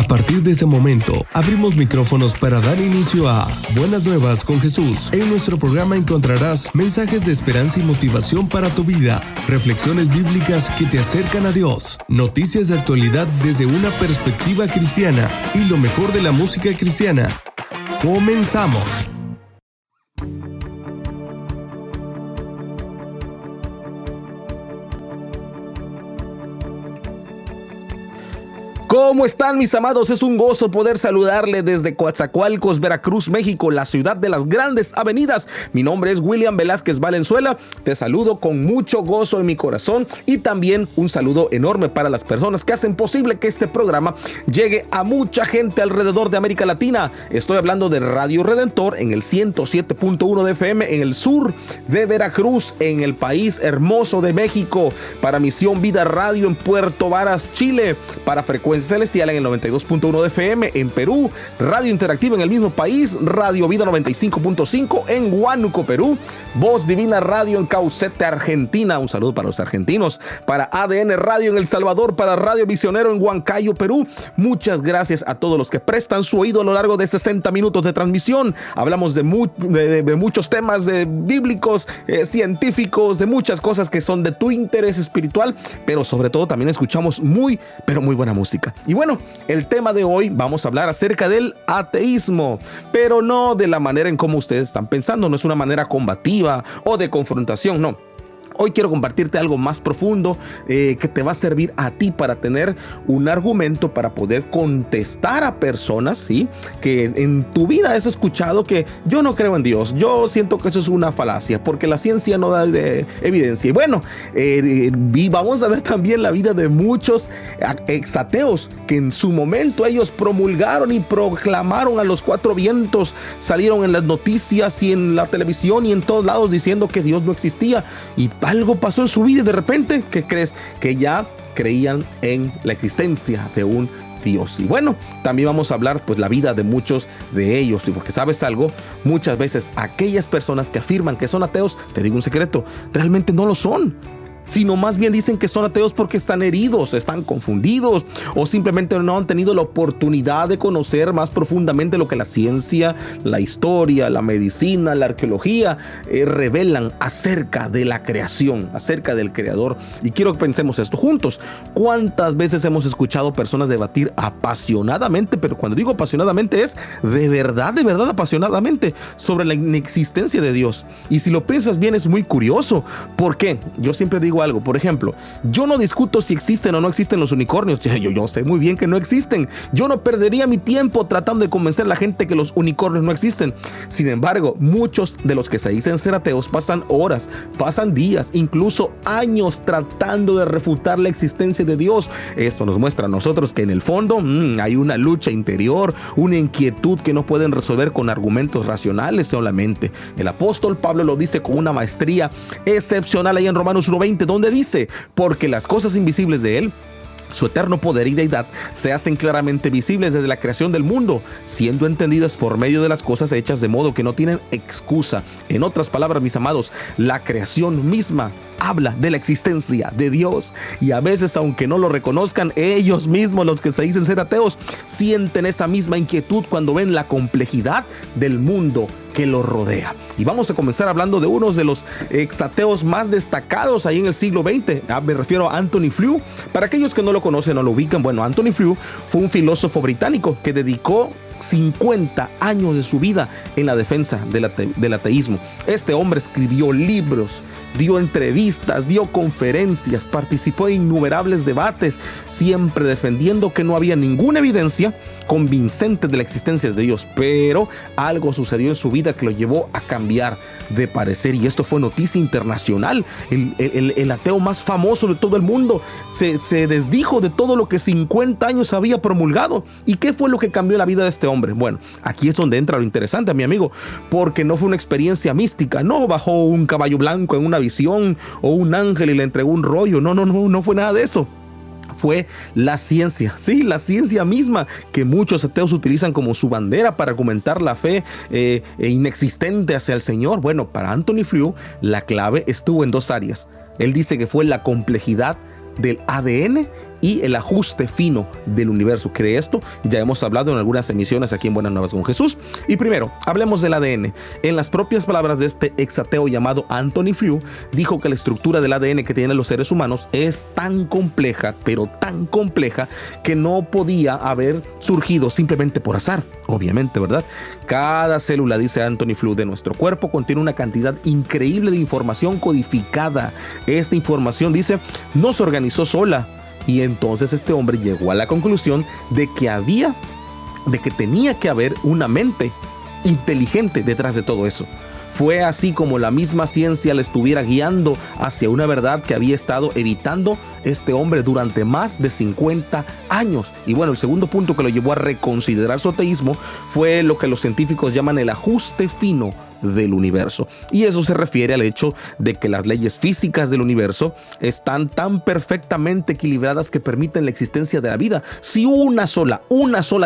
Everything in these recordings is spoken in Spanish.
partir de ese momento, abrimos micrófonos para dar inicio a Buenas Nuevas con Jesús. En nuestro programa encontrarás mensajes de esperanza y motivación para tu vida, reflexiones bíblicas que te acercan a Dios, noticias de actualidad desde una perspectiva cristiana y lo mejor de la música cristiana. ¡Comenzamos! ¿Cómo están, mis amados? Es un gozo poder saludarle desde Coatzacoalcos, Veracruz, México, la ciudad de las grandes avenidas. Mi nombre es William Velázquez Valenzuela. Te saludo con mucho gozo en mi corazón y también un saludo enorme para las personas que hacen posible que este programa llegue a mucha gente alrededor de América Latina. Estoy hablando de Radio Redentor en el 107.1 de FM en el sur de Veracruz, en el país hermoso de México, para Misión Vida Radio en Puerto Varas, Chile, para Frecuencia Celestial en el 92.1 de FM en Perú, Radio Interactiva en el mismo país, Radio Vida 95.5 en Huánuco, Perú, Voz Divina Radio en Caucete, Argentina, un saludo para los argentinos, para ADN Radio en El Salvador, para Radio Misionero en Huancayo, Perú. Muchas gracias a todos los que prestan su oído a lo largo de 60 minutos de transmisión. Hablamos de muchos temas bíblicos, científicos, de muchas cosas que son de tu interés espiritual, pero sobre todo también escuchamos muy buena música. Y bueno, el tema de hoy vamos a hablar acerca del ateísmo, pero no de la manera en cómo ustedes están pensando. No es una manera combativa o de confrontación, no. Hoy quiero compartirte algo más profundo que te va a servir a ti para tener un argumento para poder contestar a personas, ¿sí?, que en tu vida has escuchado que yo no creo en Dios, yo siento que eso es una falacia porque la ciencia no da evidencia. Y bueno, vamos a ver también la vida de muchos exateos que en su momento ellos promulgaron y proclamaron a los cuatro vientos, salieron en las noticias y en la televisión y en todos lados diciendo que Dios no existía, y algo pasó en su vida y de repente, ¿qué crees? Que ya creían en la existencia de un Dios. Y bueno, también vamos a hablar pues la vida de muchos de ellos, y porque sabes algo, muchas veces aquellas personas que afirman que son ateos, te digo un secreto, realmente no lo son, sino más bien dicen que son ateos porque están heridos, están confundidos o simplemente no han tenido la oportunidad de conocer más profundamente lo que la ciencia, la historia, la medicina, la arqueología revelan acerca de la creación, acerca del creador. Y quiero que pensemos esto juntos. ¿Cuántas veces hemos escuchado personas debatir apasionadamente, pero cuando digo apasionadamente es de verdad apasionadamente, sobre la inexistencia de Dios? Y si lo piensas bien, es muy curioso. ¿Por qué? Yo siempre digo algo, por ejemplo, yo no discuto si existen o no existen los unicornios. Yo sé muy bien que no existen. Yo no perdería mi tiempo tratando de convencer a la gente que los unicornios no existen. Sin embargo, muchos de los que se dicen ser ateos pasan horas, pasan días, incluso años tratando de refutar la existencia de Dios. Esto nos muestra a nosotros que en el fondo hay una lucha interior, una inquietud que no pueden resolver con argumentos racionales solamente. El apóstol Pablo lo dice con una maestría excepcional ahí en Romanos 1:20, donde dice: porque las cosas invisibles de Él, su eterno poder y deidad, se hacen claramente visibles desde la creación del mundo, siendo entendidas por medio de las cosas hechas, de modo que no tienen excusa. En otras palabras, mis amados, la creación misma habla de la existencia de Dios, y a veces, aunque no lo reconozcan, ellos mismos, los que se dicen ser ateos, sienten esa misma inquietud cuando ven la complejidad del mundo que los rodea. Y vamos a comenzar hablando de uno de los exateos más destacados ahí en el siglo XX. Me refiero a Antony Flew. Para aquellos que no lo conocen o lo ubican, bueno, Antony Flew fue un filósofo británico que dedicó 50 años de su vida en la defensa del ateísmo. Este hombre escribió libros, dio entrevistas, dio conferencias, participó en innumerables debates, siempre defendiendo que no había ninguna evidencia convincente de la existencia de Dios. Pero algo sucedió en su vida que lo llevó a cambiar de parecer, y esto fue noticia internacional. El ateo más famoso de todo el mundo se desdijo de todo lo que 50 años había promulgado. ¿Y qué fue lo que cambió la vida de este hombre? Bueno, aquí es donde entra lo interesante, mi amigo, porque no fue una experiencia mística, no bajó un caballo blanco en una visión o un ángel y le entregó un rollo, no fue nada de eso. Fue la ciencia, sí, la ciencia misma, que muchos ateos utilizan como su bandera para argumentar la fe inexistente hacia el Señor. Bueno, para Antony Flew la clave estuvo en dos áreas. Él dice que fue la complejidad del ADN y el ajuste fino del universo, que de esto ya hemos hablado en algunas emisiones aquí en Buenas Nuevas con Jesús. Y primero, hablemos del ADN. En las propias palabras de este exateo llamado Anthony Flew, dijo que la estructura del ADN que tienen los seres humanos es tan compleja, pero tan compleja, que no podía haber surgido simplemente por azar, obviamente, ¿verdad? Cada célula, dice Anthony Flew, de nuestro cuerpo contiene una cantidad increíble de información codificada. Esta información, dice, no se organizó sola. Y entonces este hombre llegó a la conclusión de que tenía que haber una mente inteligente detrás de todo eso. Fue así como la misma ciencia le estuviera guiando hacia una verdad que había estado evitando este hombre durante más de 50 años. Y bueno, el segundo punto que lo llevó a reconsiderar su ateísmo fue lo que los científicos llaman el ajuste fino del universo. Y eso se refiere al hecho de que las leyes físicas del universo están tan perfectamente equilibradas que permiten la existencia de la vida. Si una sola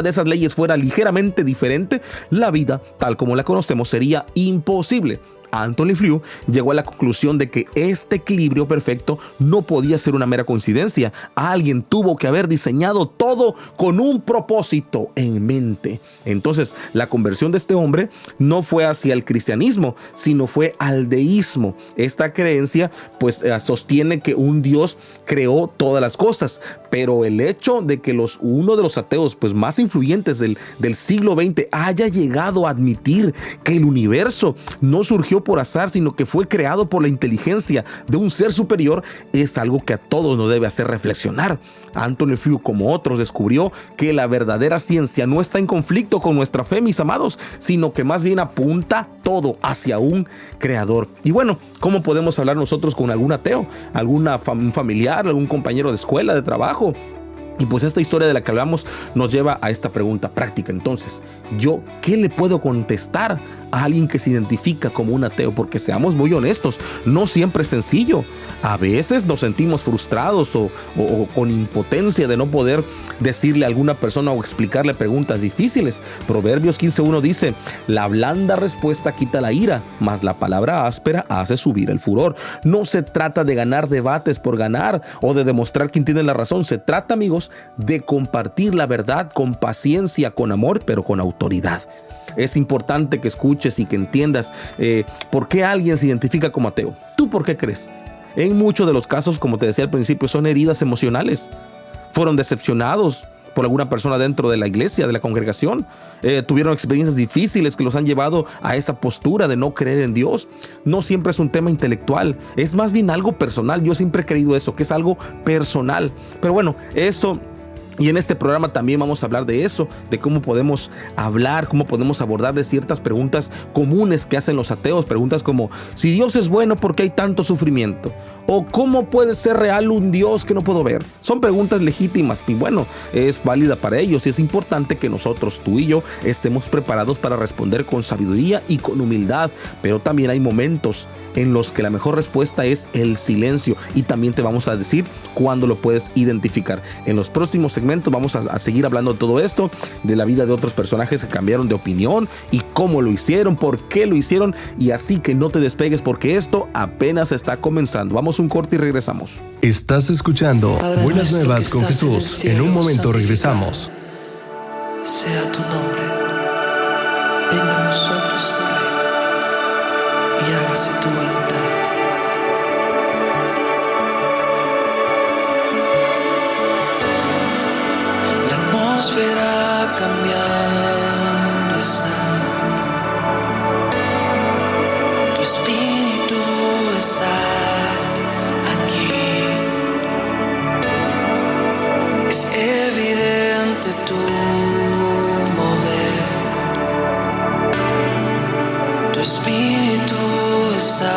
de esas leyes fuera ligeramente diferente, la vida, tal como la conocemos, sería imposible. Anthony Flew llegó a la conclusión de que este equilibrio perfecto no podía ser una mera coincidencia. Alguien tuvo que haber diseñado todo con un propósito en mente. Entonces, la conversión de este hombre no fue hacia el cristianismo, sino fue al deísmo. Esta creencia pues sostiene que un Dios creó todas las cosas, pero el hecho de que uno de los ateos pues más influyentes del siglo XX haya llegado a admitir que el universo no surgió por azar, sino que fue creado por la inteligencia de un ser superior, es algo que a todos nos debe hacer reflexionar. Anthony Flew, como otros, descubrió que la verdadera ciencia no está en conflicto con nuestra fe, mis amados, sino que más bien apunta todo hacia un creador. Y bueno, ¿cómo podemos hablar nosotros con algún ateo? ¿Algún familiar, algún compañero de escuela, de trabajo? Y pues esta historia de la que hablamos nos lleva a esta pregunta práctica. Entonces, ¿yo qué le puedo contestar a alguien que se identifica como un ateo? Porque seamos muy honestos, no siempre es sencillo. A veces nos sentimos frustrados o con impotencia de no poder decirle a alguna persona o explicarle preguntas difíciles. Proverbios 15:1 dice: la blanda respuesta quita la ira, mas la palabra áspera hace subir el furor. No se trata de ganar debates por ganar o de demostrar quién tiene la razón. Se trata, amigos, de compartir la verdad con paciencia, con amor, pero con autoridad. Es importante que escuches y que entiendas por qué alguien se identifica como ateo. ¿Tú por qué crees? En muchos de los casos, como te decía al principio, son heridas emocionales. Fueron decepcionados por alguna persona dentro de la iglesia, de la congregación. Tuvieron experiencias difíciles que los han llevado a esa postura de no creer en Dios. No siempre es un tema intelectual, es más bien algo personal. Yo siempre he creído eso, que es algo personal. Pero bueno, eso... Y en este programa también vamos a hablar de eso, de cómo podemos hablar, cómo podemos abordar de ciertas preguntas comunes que hacen los ateos. Preguntas como: si Dios es bueno, ¿por qué hay tanto sufrimiento? O ¿cómo puede ser real un Dios que no puedo ver? Son preguntas legítimas y bueno, es válida para ellos, y es importante que nosotros, tú y yo, estemos preparados para responder con sabiduría y con humildad. Pero también hay momentos en los que la mejor respuesta es el silencio, y también te vamos a decir cuándo lo puedes identificar. En los próximos segmentos vamos a seguir hablando de todo esto, de la vida de otros personajes que cambiaron de opinión y cómo lo hicieron, por qué lo hicieron, y así que no te despegues porque esto apenas está comenzando. Vamos a un corte y regresamos. Estás escuchando Buenas Nuevas con Jesús. En un momento regresamos. Sea tu nombre, venga a nosotros tu reino y hágase tu voluntad. La atmósfera cambiando está, tu espíritu está aquí. Es evidente tu mover, tu espíritu está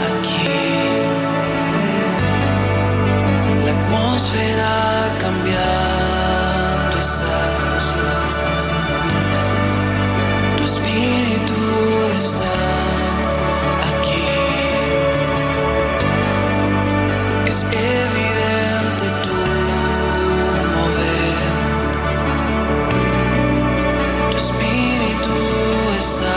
aquí. La atmósfera cambiando está, los cielos están siendo abiertos. Tu espíritu está aquí. Es evidente tu mover, tu espíritu está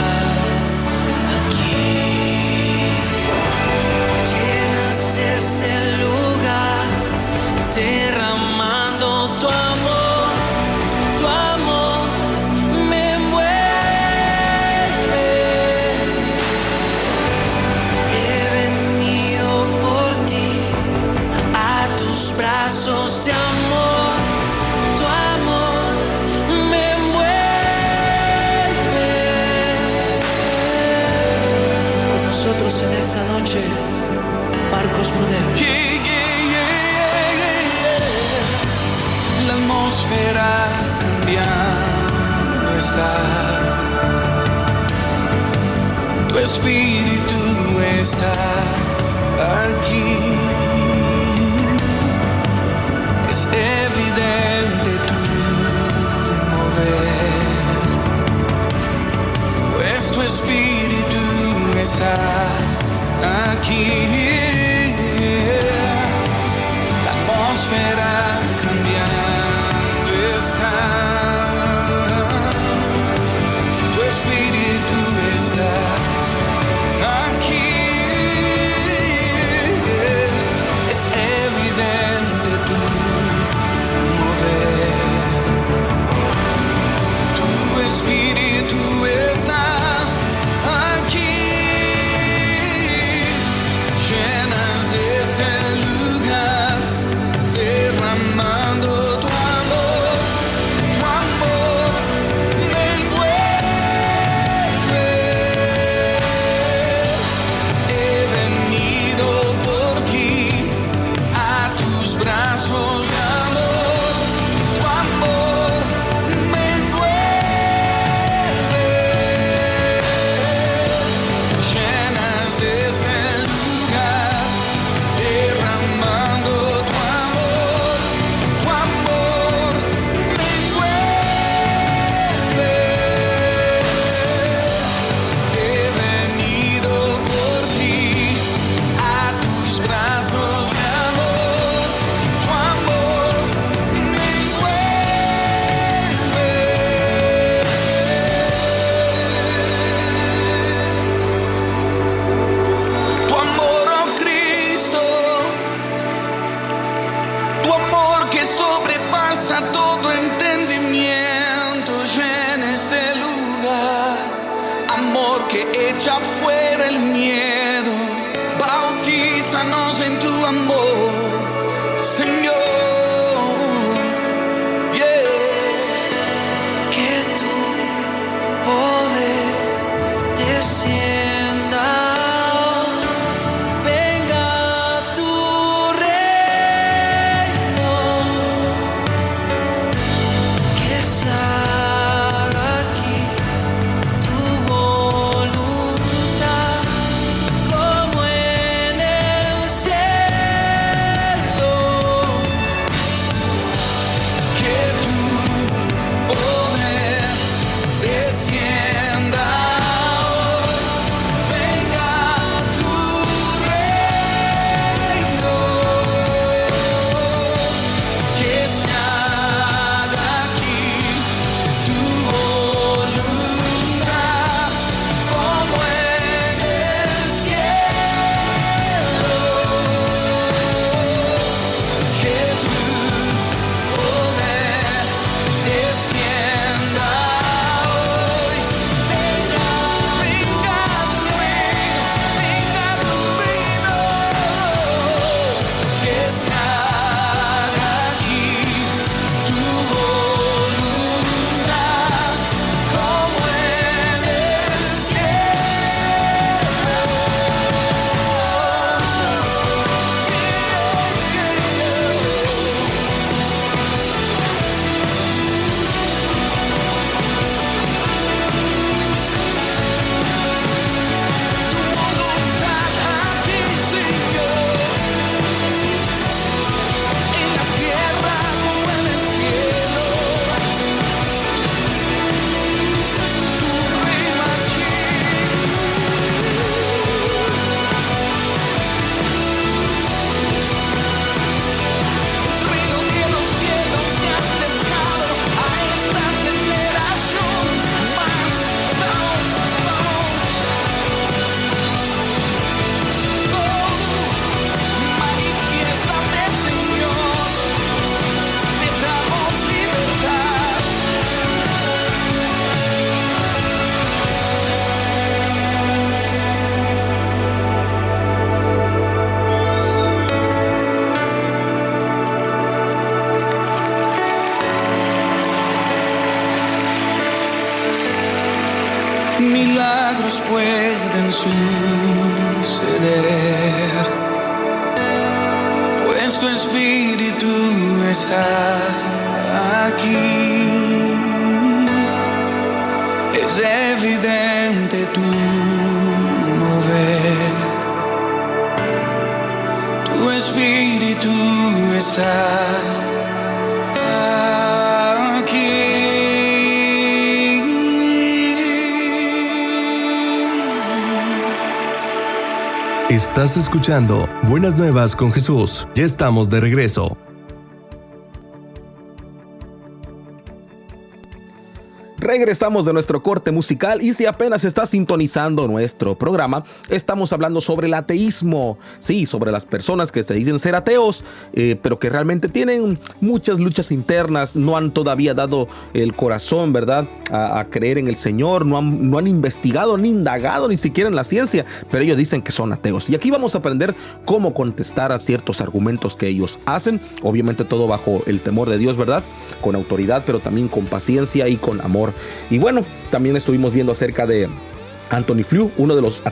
noche, Marcos Brunel. La atmósfera cambiando está. Tu espíritu está aquí. Es evidente tu mover, pues tu espíritu está aquí. La atmósfera cambiando está. Tu espíritu está aquí. Es evidente tu mover. Tu espíritu está aquí. Llenas este lugar, derramando tu amor me envuelve. He venido por ti, a tus brazos de amor, tu amor me envuelve. Llenas este lugar, derramando tu amor me envuelve. He venido por ti, a tus brazos de amor, tu amor me envuelve. Tu amor, oh Cristo, tu amor que sobrepasa todo entendimiento, llena este lugar. Amor que echa fuera el miedo, bautízanos en tu amor, Señor. Yeah. Que tu poder descienda, venga tu reino, que se haga aquí tu voluntad, como en el cielo. Que tu poder descienda hoy, venga tu reino, que se haga aquí tu voluntad, como en el cielo. Que tu poder descienda hoy, venga tu reino, que se haga aquí tu voluntad, como en el voluntad aquí, Señor, en la tierra como en el cielo. Tu reino aquí, reino que los cielos se ha acercado a esta generación. Más vamos, manifiéstate, Señor, te damos libertad. Milagros pueden suceder. suceder, pues tu espíritu está aquí. Es evidente tu mover, tu espíritu está aquí. Estás escuchando Buenas Nuevas con Jesús. Ya estamos de regreso. Regresamos de nuestro corte musical y si apenas estás sintonizando nuestro programa, estamos hablando sobre el ateísmo. Sí, sobre las personas que se dicen ser ateos, pero que realmente tienen muchas luchas internas, no han todavía dado el corazón, ¿verdad?, a creer en el Señor, no han investigado ni indagado ni siquiera en la ciencia, pero ellos dicen que son ateos. Y aquí vamos a aprender cómo contestar a ciertos argumentos que ellos hacen, obviamente todo bajo el temor de Dios, ¿verdad?, con autoridad, pero también con paciencia y con amor. Y bueno, también estuvimos viendo acerca de Anthony Flew, uno de los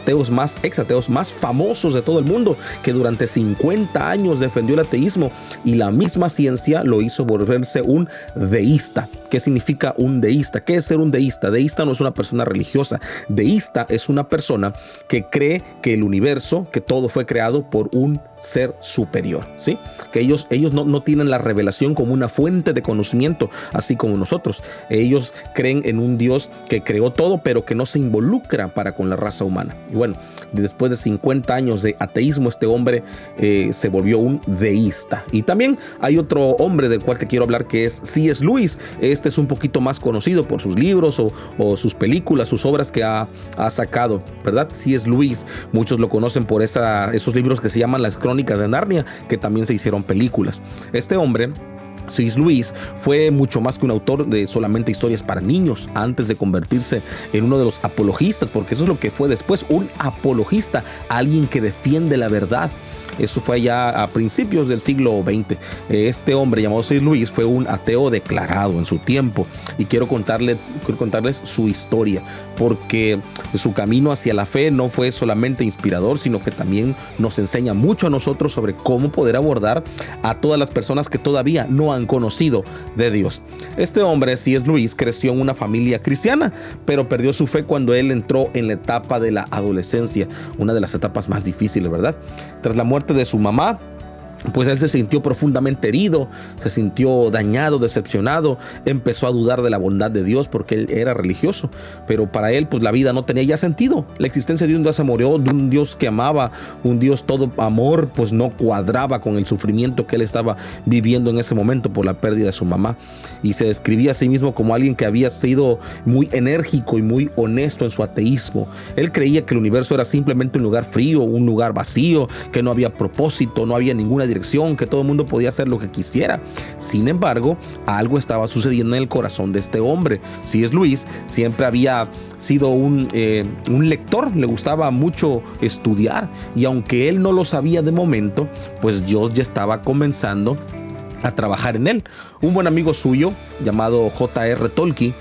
ex ateos más famosos de todo el mundo, que durante 50 años defendió el ateísmo y la misma ciencia lo hizo volverse un deísta. ¿Qué significa un deísta? ¿Qué es ser un deísta? Deísta no es una persona religiosa. Deísta es una persona que cree que el universo, que todo fue creado por un ser superior, ¿sí? Que ellos no tienen la revelación como una fuente de conocimiento, así como nosotros. Ellos creen en un Dios que creó todo, pero que no se involucra para con la raza humana. Y bueno, después de 50 años de ateísmo, este hombre se volvió un deísta. Y también hay otro hombre del cual te quiero hablar, que es C.S. Lewis. Este es un poquito más conocido por sus libros o sus películas, sus obras que ha sacado, ¿verdad? C.S. Lewis, muchos lo conocen por esos libros que se llaman Las Crónicas de Narnia, que también se hicieron películas. Este hombre, C.S. Lewis, fue mucho más que un autor de solamente historias para niños antes de convertirse en uno de los apologistas, porque eso es lo que fue después, un apologista, alguien que defiende la verdad. Eso fue ya a principios del siglo XX. Este hombre llamado C.S. Lewis fue un ateo declarado en su tiempo y quiero contarles su historia, porque su camino hacia la fe no fue solamente inspirador, sino que también nos enseña mucho a nosotros sobre cómo poder abordar a todas las personas que todavía no han conocido de Dios. Este hombre, C.S. Lewis, creció en una familia cristiana, pero perdió su fe cuando él entró en la etapa de la adolescencia, una de las etapas más difíciles, ¿verdad? Tras la muerte de su mamá, pues él se sintió profundamente herido, se sintió dañado, decepcionado, empezó a dudar de la bondad de Dios porque él era religioso, pero para él pues la vida no tenía ya sentido. La existencia de un Dios amoroso, de un Dios que amaba, un Dios todo amor, pues no cuadraba con el sufrimiento que él estaba viviendo en ese momento por la pérdida de su mamá, y se describía a sí mismo como alguien que había sido muy enérgico y muy honesto en su ateísmo. Él creía que el universo era simplemente un lugar frío, un lugar vacío, que no había propósito, no había ninguna dirección, que todo el mundo podía hacer lo que quisiera. Sin embargo, algo estaba sucediendo en el corazón de este hombre. C.S. Lewis siempre había sido un lector, le gustaba mucho estudiar, y aunque él no lo sabía de momento, pues Dios ya estaba comenzando a trabajar en él. Un buen amigo suyo llamado J.R. Tolkien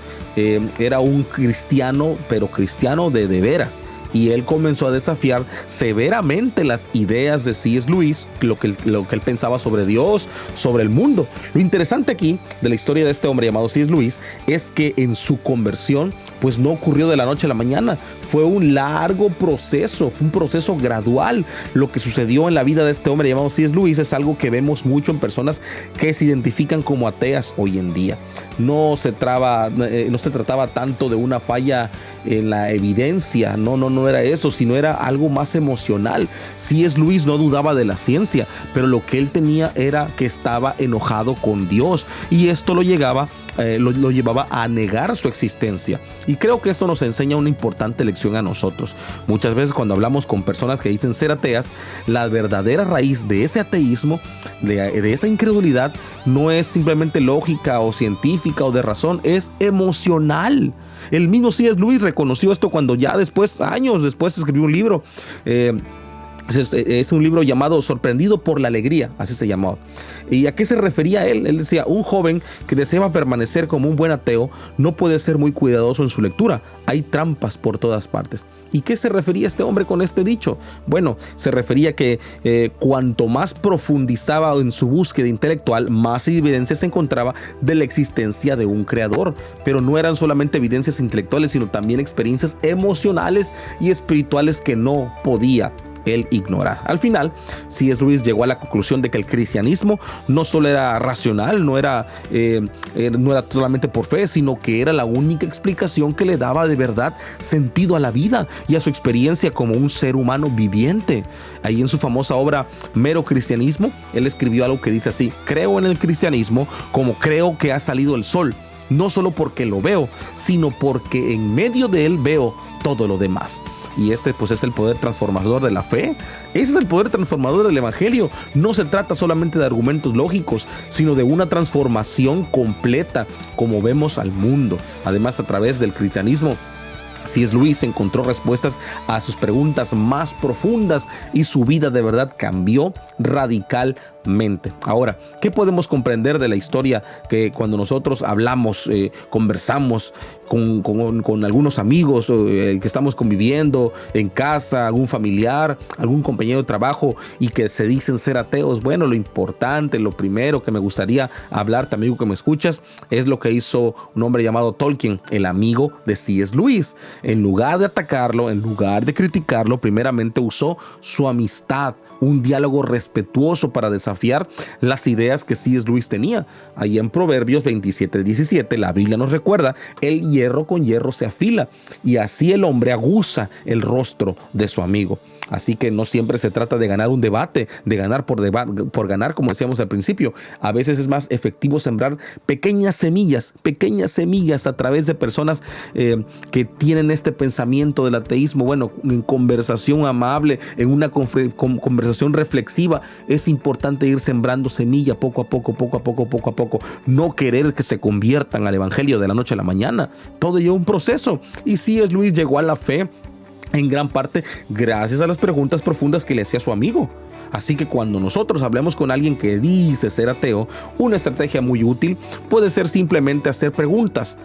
era un cristiano, pero cristiano de veras. Y él comenzó a desafiar severamente las ideas de C.S. Lewis, lo que él pensaba sobre Dios, sobre el mundo. Lo interesante aquí de la historia de este hombre llamado C.S. Lewis es que en su conversión pues no ocurrió de la noche a la mañana. Fue un largo proceso, fue un proceso gradual. Lo que sucedió en la vida de este hombre llamado C.S. Lewis es algo que vemos mucho en personas que se identifican como ateas hoy en día. No se trataba tanto de una falla en la evidencia, no era eso, sino era algo más emocional. C.S. Lewis no dudaba de la ciencia, pero lo que él tenía era que estaba enojado con Dios, y esto lo llevaba a negar su existencia. Y creo que esto nos enseña una importante lección a nosotros. Muchas veces cuando hablamos con personas que dicen ser ateas, la verdadera raíz de ese ateísmo, de esa incredulidad, no es simplemente lógica o científica o de razón, es emocional. El mismo C.S. Lewis reconoció esto cuando ya años después escribió un libro Es un libro llamado Sorprendido por la Alegría, así se llamaba. ¿Y a qué se refería él? Él decía, un joven que deseaba permanecer como un buen ateo no puede ser muy cuidadoso en su lectura. Hay trampas por todas partes. ¿Y qué se refería este hombre con este dicho? Bueno, se refería que cuanto más profundizaba en su búsqueda intelectual, más evidencias se encontraba de la existencia de un creador. Pero no eran solamente evidencias intelectuales, sino también experiencias emocionales y espirituales que no podía él ignorar. Al final, C.S. Lewis llegó a la conclusión de que el cristianismo no solo era racional, no era solamente por fe, sino que era la única explicación que le daba de verdad sentido a la vida y a su experiencia como un ser humano viviente. Ahí en su famosa obra Mero Cristianismo, él escribió algo que dice así: creo en el cristianismo como creo que ha salido el sol, no solo porque lo veo, sino porque en medio de él veo todo lo demás. Y este pues es el poder transformador de la fe. Ese es el poder transformador del evangelio. No se trata solamente de argumentos lógicos, sino de una transformación completa como vemos al mundo. Además, a través del cristianismo, C.S. Lewis encontró respuestas a sus preguntas más profundas y su vida de verdad cambió radicalmente. Ahora, ¿qué podemos comprender de la historia que cuando nosotros hablamos, conversamos con algunos amigos que estamos conviviendo en casa, algún familiar, algún compañero de trabajo y que se dicen ser ateos? Bueno, lo importante, lo primero que me gustaría hablarte, amigo que me escuchas, es lo que hizo un hombre llamado Tolkien, el amigo de C.S. Lewis. En lugar de atacarlo, en lugar de criticarlo, primeramente usó su amistad, un diálogo respetuoso para desafiar las ideas que C.S. Lewis tenía. Ahí en Proverbios 27:17, la Biblia nos recuerda: el hierro con hierro se afila, y así el hombre aguza el rostro de su amigo. Así que no siempre se trata de ganar un debate, de ganar por ganar, como decíamos al principio. A veces es más efectivo sembrar pequeñas semillas a través de personas que tienen este pensamiento del ateísmo. Bueno, en conversación amable, en una conversación reflexiva, es importante ir sembrando semilla poco a poco. No querer que se conviertan al evangelio de la noche a la mañana. Todo lleva un proceso. Y C.S. Lewis llegó a la fe en gran parte gracias a las preguntas profundas que le hacía su amigo. Así que cuando nosotros hablemos con alguien que dice ser ateo, una estrategia muy útil puede ser simplemente hacer preguntas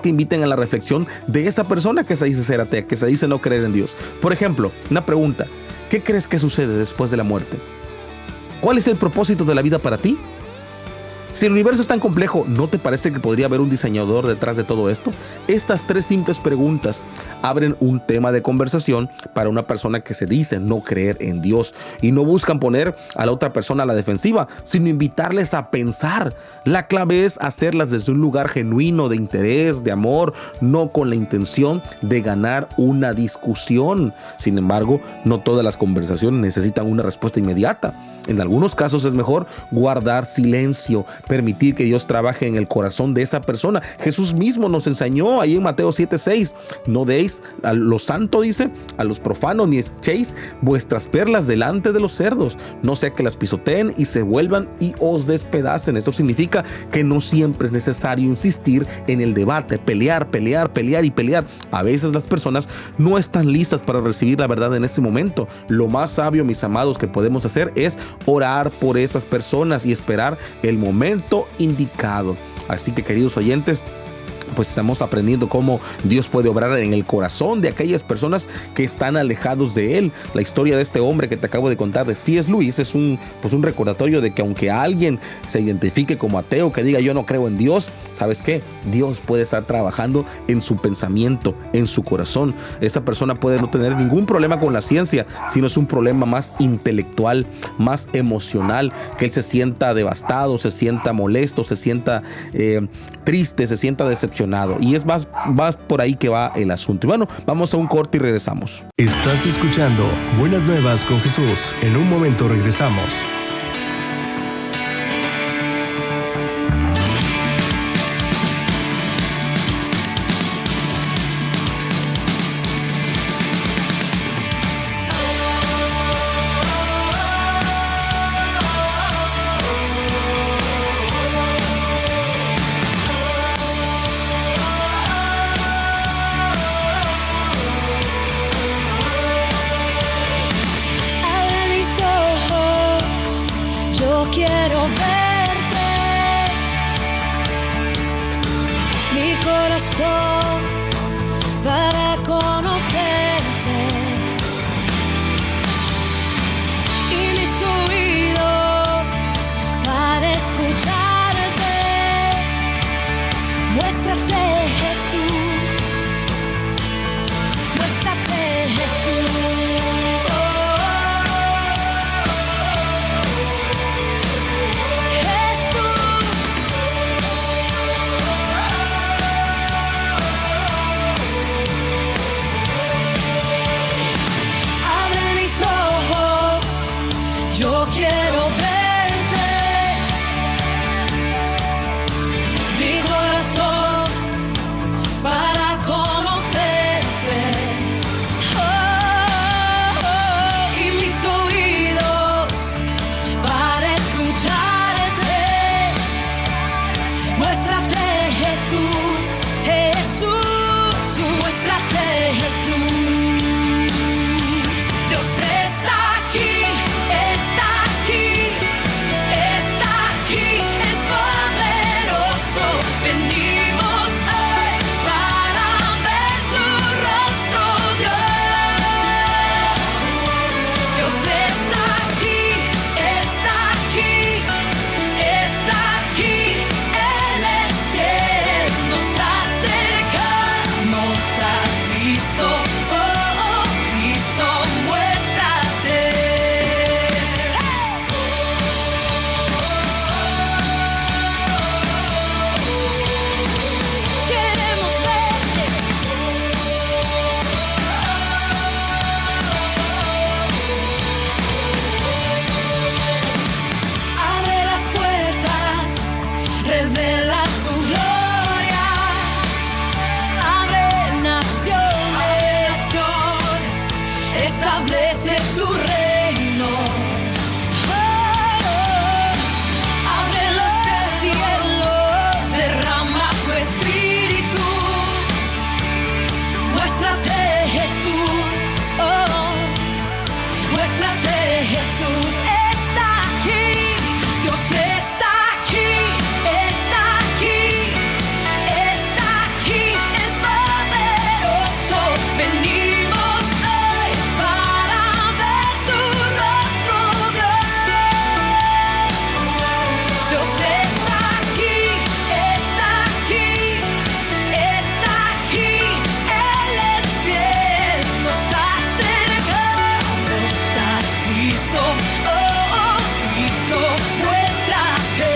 que inviten a la reflexión de esa persona que se dice ser atea, que se dice no creer en Dios. Por ejemplo, una pregunta: ¿qué crees que sucede después de la muerte? ¿Cuál es el propósito de la vida para ti? Si el universo es tan complejo, ¿no te parece que podría haber un diseñador detrás de todo esto? Estas 3 simples preguntas abren un tema de conversación para una persona que se dice no creer en Dios, y no buscan poner a la otra persona a la defensiva, sino invitarles a pensar. La clave es hacerlas desde un lugar genuino de interés, de amor, no con la intención de ganar una discusión. Sin embargo, no todas las conversaciones necesitan una respuesta inmediata. En algunos casos es mejor guardar silencio, permitir que Dios trabaje en el corazón de esa persona. Jesús mismo nos enseñó ahí en Mateo 7:6: no deis a lo santo, dice, a los profanos, ni echéis vuestras perlas delante de los cerdos, no sea que las pisoteen y se vuelvan y os despedacen. Esto significa que no siempre es necesario insistir en el debate, pelear. A veces las personas no están listas para recibir la verdad en ese momento. Lo más sabio, mis amados, que podemos hacer es orar por esas personas y esperar el momento indicado. Así que, queridos oyentes, pues estamos aprendiendo cómo Dios puede obrar en el corazón de aquellas personas que están alejados de Él. La historia de este hombre que te acabo de contar, de C.S. Lewis, es un recordatorio de que aunque alguien se identifique como ateo, que diga yo no creo en Dios, ¿sabes qué? Dios puede estar trabajando en su pensamiento, en su corazón. Esa persona puede no tener ningún problema con la ciencia, sino es un problema más intelectual, más emocional, que él se sienta devastado, se sienta molesto, se sienta triste, se sienta decepcionado. Y es más por ahí que va el asunto. Y bueno, vamos a un corte y regresamos. Estás escuchando Buenas Nuevas con Jesús. En un momento regresamos. I corazón para conocerte y mis oídos para escucharte. Muéstrate, Jesús. Muéstrate, Jesús. Yo quiero verte, mi corazón para conocerte, y mis oídos para escucharte. Muéstrate, Jesús, Jesús, muéstrate, Jesús. Dios está aquí. Revela tu gloria, abre naciones, establece tu reino. Abre los cielos, derrama tu espíritu. Muéstrate, Jesús, muéstrate, Jesús. Está aquí, Dios está aquí. Venimos hoy para ver tu rostro, Dios está aquí, está aquí, está aquí. Él es fiel, nos acercamos a Cristo, oh, Cristo, muéstrate.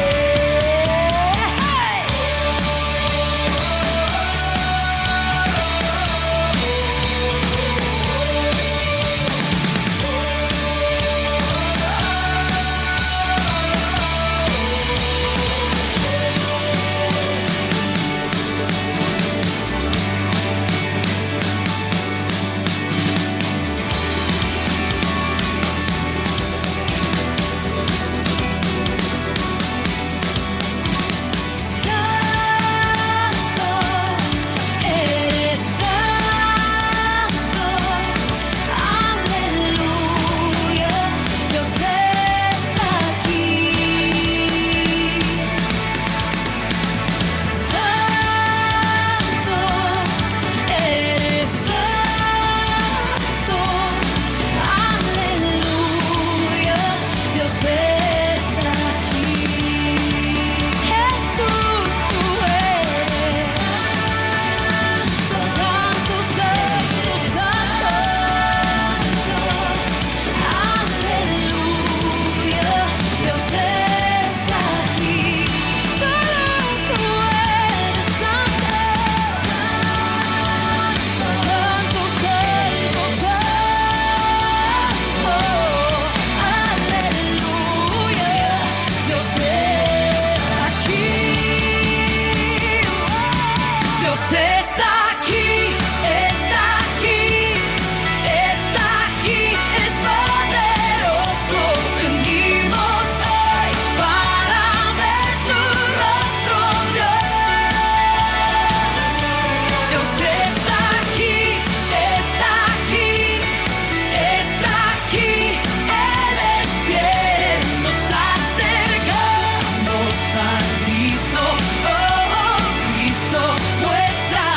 Cristo, oh, Cristo, muestra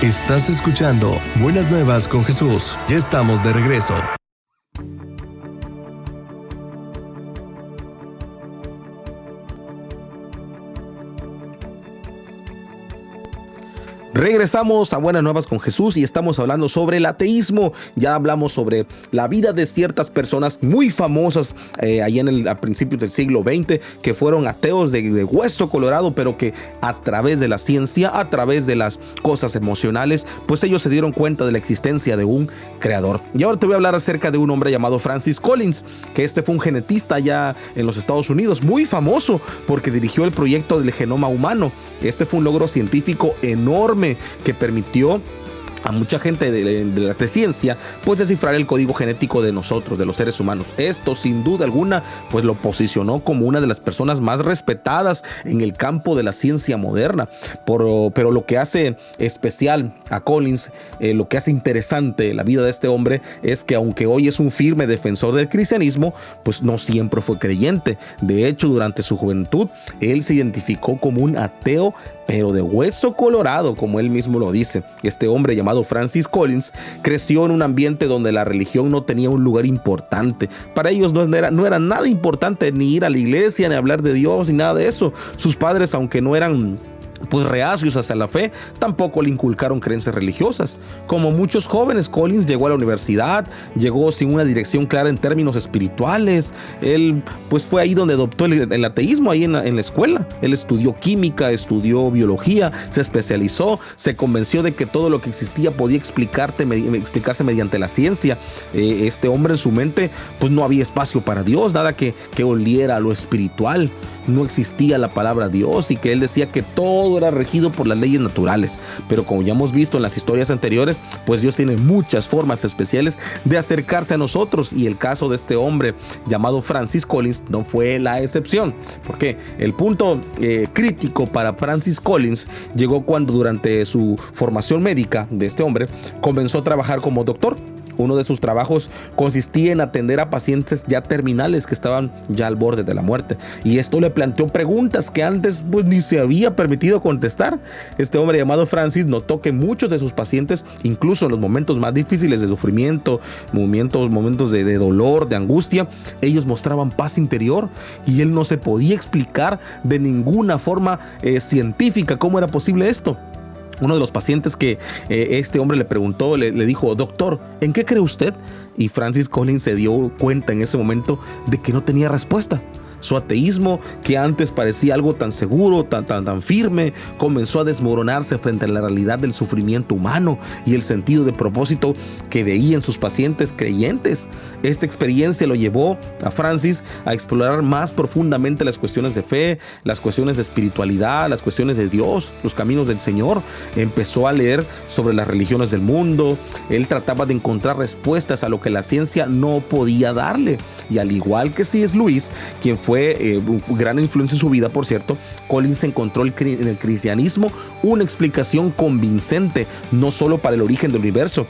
Estás escuchando Buenas Nuevas con Jesús. Ya estamos de regreso. Regresamos a Buenas Nuevas con Jesús y estamos hablando sobre el ateísmo. Ya hablamos sobre la vida de ciertas personas muy famosas ahí a principios del siglo XX que fueron ateos de hueso colorado, pero que a través de la ciencia, a través de las cosas emocionales, pues ellos se dieron cuenta de la existencia de un creador. Y ahora te voy a hablar acerca de un hombre llamado Francis Collins, que fue un genetista allá en los Estados Unidos, muy famoso porque dirigió el proyecto del genoma humano. Fue un logro científico enorme que permitió a mucha gente de ciencia pues descifrar el código genético de nosotros, de los seres humanos. Esto sin duda alguna pues lo posicionó como una de las personas más respetadas en el campo de la ciencia moderna. Pero lo que hace especial a Collins, lo que hace interesante la vida de este hombre es que aunque hoy es un firme defensor del cristianismo, pues no siempre fue creyente. De hecho, durante su juventud él se identificó como un ateo, pero de hueso colorado, como él mismo lo dice. Este hombre llamado Francis Collins creció en un ambiente donde la religión no tenía un lugar importante. Para ellos no era nada importante ni ir a la iglesia, ni hablar de Dios, ni nada de eso. Sus padres, aunque no eran pues reacios hacia la fe, tampoco le inculcaron creencias religiosas. Como muchos jóvenes, Collins llegó a la universidad, llegó sin una dirección clara en términos espirituales. Él pues fue ahí donde adoptó el ateísmo, ahí en la escuela. Él estudió química, estudió biología, se especializó, se convenció de que todo lo que existía podía explicarse mediante la ciencia. Este hombre en su mente pues no había espacio para Dios, nada que oliera a lo espiritual. No existía la palabra Dios, y que él decía que todo era regido por las leyes naturales. Pero como ya hemos visto en las historias anteriores, pues Dios tiene muchas formas especiales de acercarse a nosotros, y el caso de este hombre llamado Francis Collins no fue la excepción. Porque el punto crítico para Francis Collins llegó cuando durante su formación médica de este hombre comenzó a trabajar como doctor. Uno de sus trabajos consistía en atender a pacientes ya terminales que estaban ya al borde de la muerte, y esto le planteó preguntas que antes pues ni se había permitido contestar. Este hombre llamado Francis notó que muchos de sus pacientes, incluso en los momentos más difíciles de sufrimiento, momentos de dolor, de angustia, ellos mostraban paz interior, y él no se podía explicar de ninguna forma científica cómo era posible esto. Uno de los pacientes que este hombre le preguntó, le dijo: doctor, ¿en qué cree usted? Y Francis Collins se dio cuenta en ese momento de que no tenía respuesta. Su ateísmo, que antes parecía algo tan seguro, tan firme, comenzó a desmoronarse frente a la realidad del sufrimiento humano y el sentido de propósito que veía en sus pacientes creyentes. Esta experiencia lo llevó a Francis a explorar más profundamente las cuestiones de fe, las cuestiones de espiritualidad, las cuestiones de Dios, los caminos del Señor. Empezó a leer sobre las religiones del mundo. Él trataba de encontrar respuestas a lo que la ciencia no podía darle. Y al igual que C.S. Lewis, quien fue gran influencia en su vida, por cierto, Collins encontró en el cristianismo una explicación convincente, no solo para el origen del universo,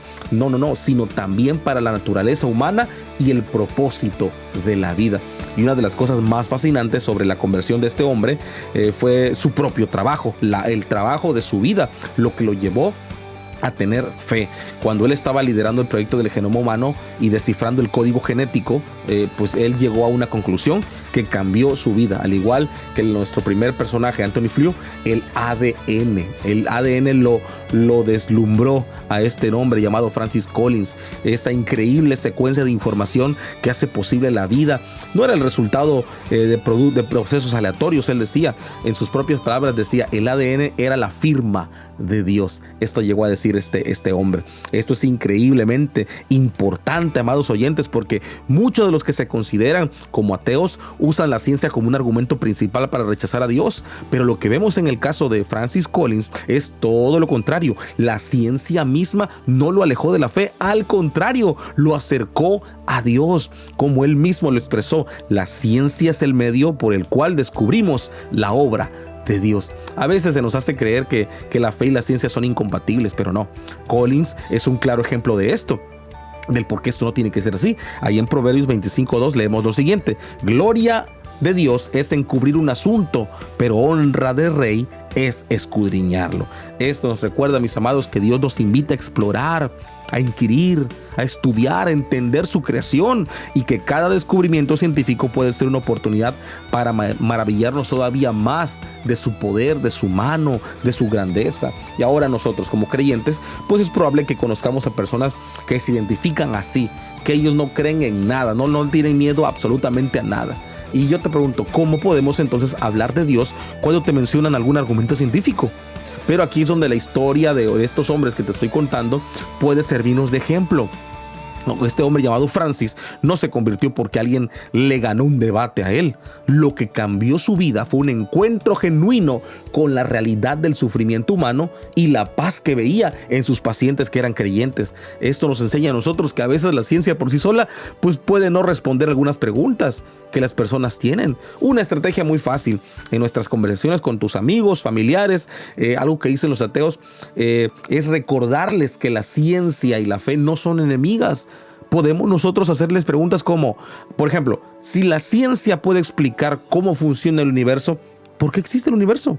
sino también para la naturaleza humana y el propósito de la vida. Y una de las cosas más fascinantes sobre la conversión de este hombre fue su propio trabajo, el trabajo de su vida, lo que lo llevó a tener fe. Cuando él estaba liderando el proyecto del genoma humano y descifrando el código genético, pues él llegó a una conclusión que cambió su vida, al igual que nuestro primer personaje, Anthony Flew. El ADN lo deslumbró a este hombre llamado Francis Collins. Esa increíble secuencia de información que hace posible la vida no era el resultado de procesos aleatorios. Él decía, en sus propias palabras decía, el ADN era la firma de Dios. Esto llegó a decir este hombre. Esto es increíblemente importante, amados oyentes, porque muchos de los que se consideran como ateos usan la ciencia como un argumento principal para rechazar a Dios, pero lo que vemos en el caso de Francis Collins es todo lo contrario. La ciencia misma no lo alejó de la fe, al contrario, lo acercó a Dios. Como él mismo lo expresó, la ciencia es el medio por el cual descubrimos la obra de Dios. A veces se nos hace creer que la fe y la ciencia son incompatibles, pero no. Collins es un claro ejemplo de esto, del por qué esto no tiene que ser así. Ahí en Proverbios 25:2 leemos lo siguiente: gloria de Dios es encubrir un asunto, pero honra de rey es escudriñarlo. Esto nos recuerda, mis amados, que Dios nos invita a explorar, a inquirir, a estudiar, a entender su creación, y que cada descubrimiento científico puede ser una oportunidad para maravillarnos todavía más de su poder, de su mano, de su grandeza. Y ahora nosotros como creyentes, pues es probable que conozcamos a personas que se identifican así, que ellos no creen en nada, no tienen miedo absolutamente a nada. Y yo te pregunto, ¿cómo podemos entonces hablar de Dios cuando te mencionan algún argumento científico? Pero aquí es donde la historia de estos hombres que te estoy contando puede servirnos de ejemplo. Este hombre llamado Francis no se convirtió porque alguien le ganó un debate a él. Lo que cambió su vida fue un encuentro genuino con la realidad del sufrimiento humano y la paz que veía en sus pacientes que eran creyentes. Esto nos enseña a nosotros que a veces la ciencia por sí sola pues puede no responder algunas preguntas que las personas tienen. Una estrategia muy fácil en nuestras conversaciones con tus amigos, familiares, algo que dicen los ateos, es recordarles que la ciencia y la fe no son enemigas. Podemos nosotros hacerles preguntas como, por ejemplo, si la ciencia puede explicar cómo funciona el universo, ¿por qué existe el universo?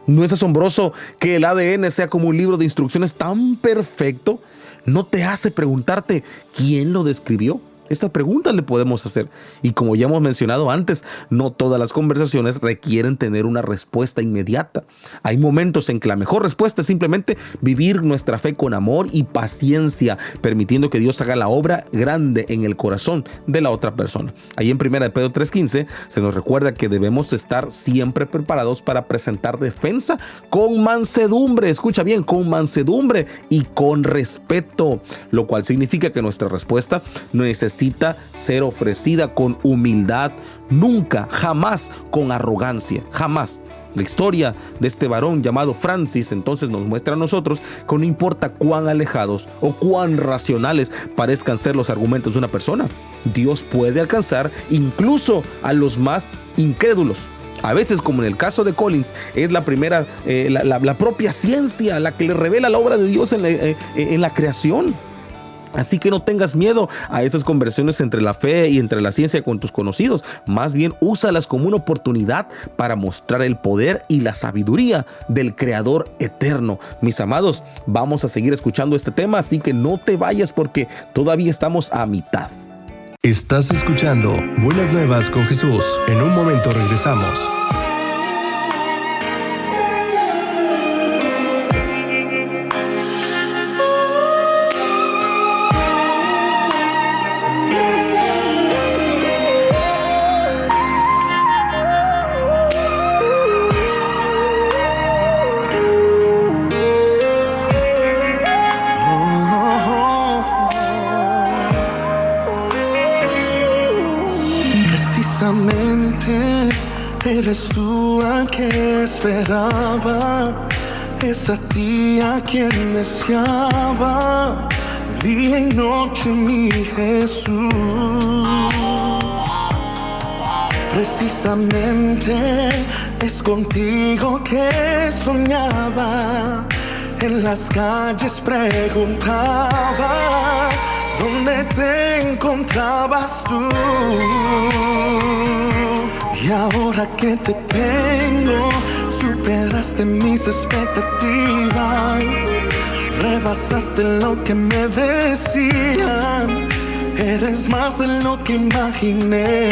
¿No es asombroso que el ADN sea como un libro de instrucciones tan perfecto? ¿No te hace preguntarte quién lo describió? Estas preguntas le podemos hacer. Y como ya hemos mencionado antes, no todas las conversaciones requieren tener una respuesta inmediata. Hay momentos en que la mejor respuesta es simplemente vivir nuestra fe con amor y paciencia, permitiendo que Dios haga la obra grande en el corazón de la otra persona. Ahí en 1 Pedro 3:15 se nos recuerda que debemos estar siempre preparados para presentar defensa con mansedumbre. Escucha bien, con mansedumbre y con respeto, lo cual significa que nuestra respuesta no necesita ser ofrecida con humildad, nunca, jamás con arrogancia, jamás. La historia de este varón llamado Francis entonces nos muestra a nosotros que no importa cuán alejados o cuán racionales parezcan ser los argumentos de una persona, Dios puede alcanzar incluso a los más incrédulos. A veces, como en el caso de Collins, es la propia ciencia la que le revela la obra de Dios en la creación. Así que no tengas miedo a esas conversaciones entre la fe y entre la ciencia con tus conocidos. Más bien, úsalas como una oportunidad para mostrar el poder y la sabiduría del Creador eterno. Mis amados, vamos a seguir escuchando este tema, así que no te vayas porque todavía estamos a mitad. Estás escuchando Buenas Nuevas con Jesús. En un momento regresamos. Eres tú al que esperaba, es a ti a quien deseaba, día y noche mi Jesús. Precisamente es contigo que soñaba, en las calles preguntaba, ¿dónde te encontrabas tú? Y ahora que te tengo, superaste mis expectativas, rebasaste lo que me decían, eres más de lo que imaginé.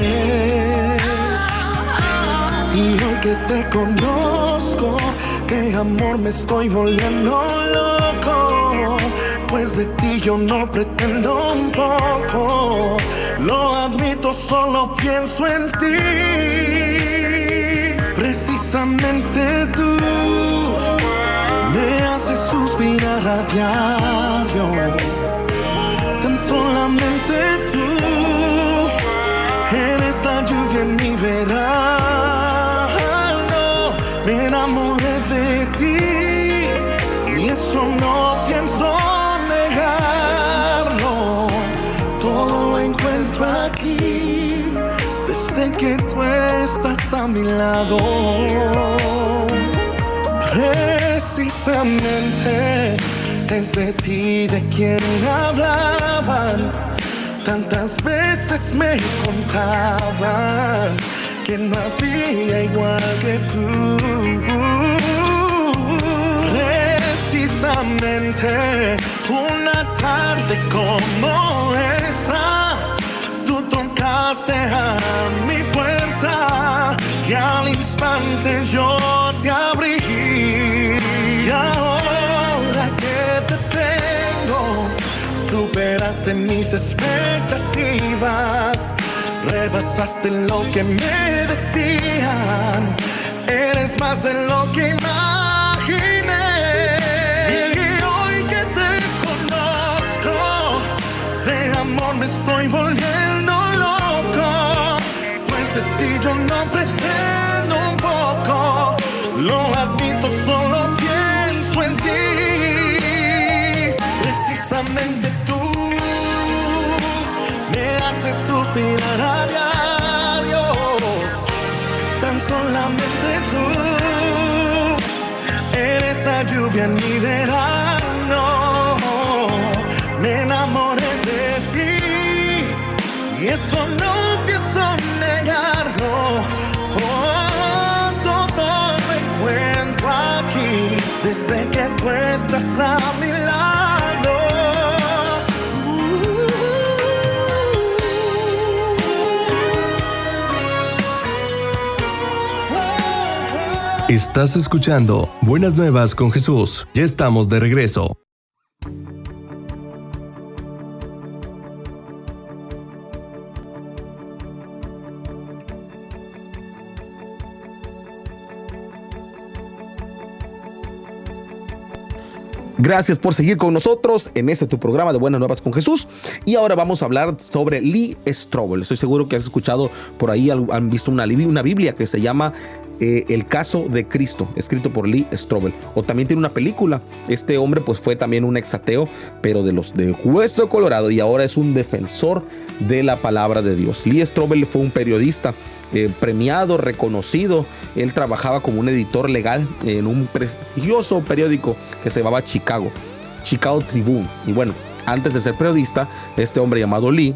Y hoy que te conozco, de amor me estoy volviendo loco, pues de ti yo no pretendo un poco, lo admito, solo pienso en ti. Precisamente tú me haces suspirar a diario, tan solamente tú eres la lluvia en mi verano. Me enamoré de ti y eso no pienso negarlo. Todo lo encuentro aquí desde que tú estás a mi lado. Precisamente es de ti de quien me hablaban Tantas veces me contaban que no había igual que tú. Precisamente una tarde como esta, tú tocaste a mi puerta y al instante yo te abrí. Y ahora que te tengo, superaste mis expectativas, rebasaste lo que me decían, eres más de lo que imaginé. Y hoy que te conozco, de amor me estoy volviendo loco, pues de ti yo no pretendo un poco, lo admito, solo pienso en ti. Precisamente tú me haces suspirar a diario, tan solamente tú eres la lluvia en mi verano. Me enamoré de ti y eso no pienso negarlo. Oh, todo lo encuentro aquí desde que tú estás a mi lado. Estás escuchando Buenas Nuevas con Jesús. Ya estamos de regreso. Gracias por seguir con nosotros en tu programa de Buenas Nuevas con Jesús. Y ahora vamos a hablar sobre Lee Strobel. Estoy seguro que has escuchado por ahí, han visto una Biblia que se llama El caso de Cristo, escrito por Lee Strobel. O también tiene una película. Este hombre pues fue también un exateo, pero de los de hueso colorado, y ahora es un defensor de la palabra de Dios. Lee Strobel fue un periodista premiado, reconocido. Él trabajaba como un editor legal en un prestigioso periódico que se llamaba Chicago Tribune. Y bueno, antes de ser periodista, este hombre llamado Lee